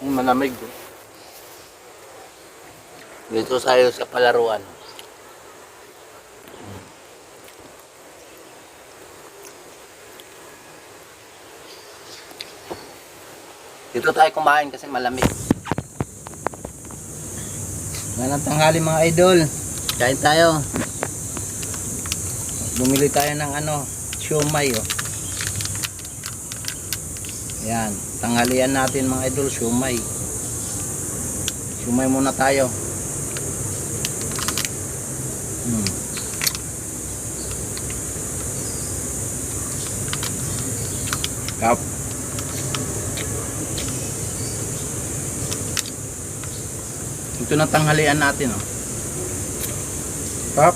Malamig. Dito tayo sa palaruan. Dito tayo kumain kasi malamig. Ngayon tanghali mga idol. Kain tayo. Bumili tayo ng siomay oh. Yan, tanghalian natin mga idol, siomay. Siomay muna tayo. Kap. Ito na tanghalian natin oh. Kap.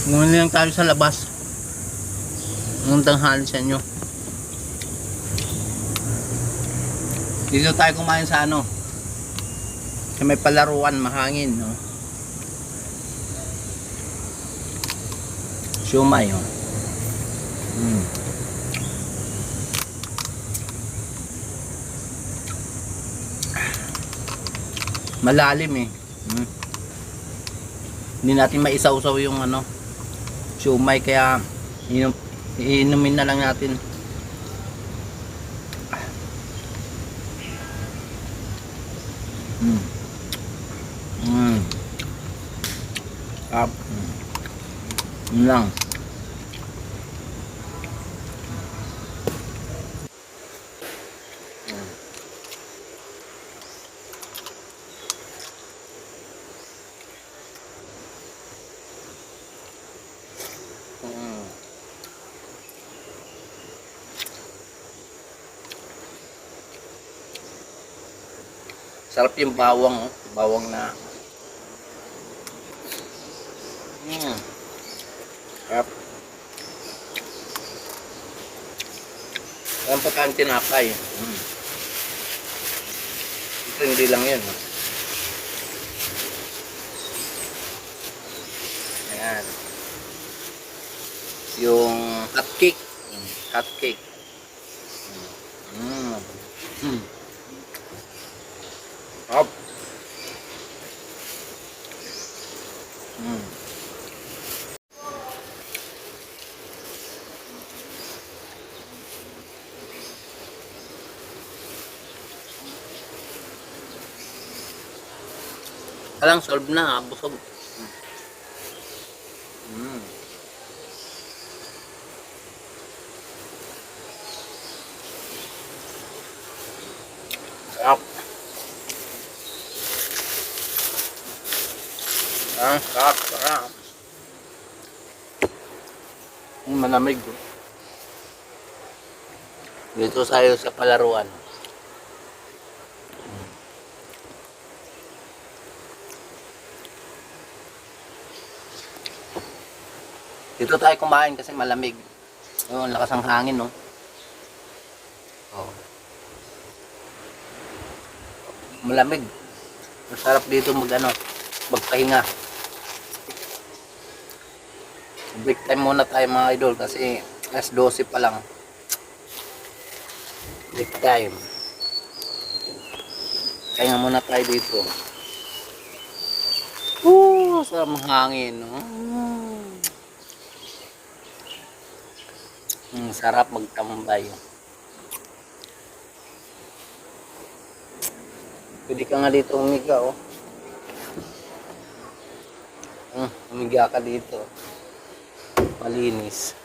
Ngayon lang tayo sa labas. Nung tanghali sa inyo. Dito tayo kumain sa sa may palaruan, mahangin no. Siomay oh. Malalim eh. Hindi natin maisaw-saw yung siomay, kaya iinumin na lang natin. Yun lang. Sarap yung bawang, bawang na. Sarap. Ang pagkaan tinapay. Ito hindi lang yun. Ayan. Yung hot cake. Hot cake. Up. Alang solve na, busog. Sarap. Sarap. Malamig. Dito tayo sa palaruan. Dito tayo kumain kasi malamig. Oh, lakas ang hangin, no. Oh. Malamig. Masarap dito magpahinga. Break time muna tayo mga idol kasi alas 12 pa lang. Break time. Kaya muna tayo dito. Sarap ang hangin, no. Sarap magtambay. Pwede ka nga dito umiga oh. Umiga ka dito. Malinis.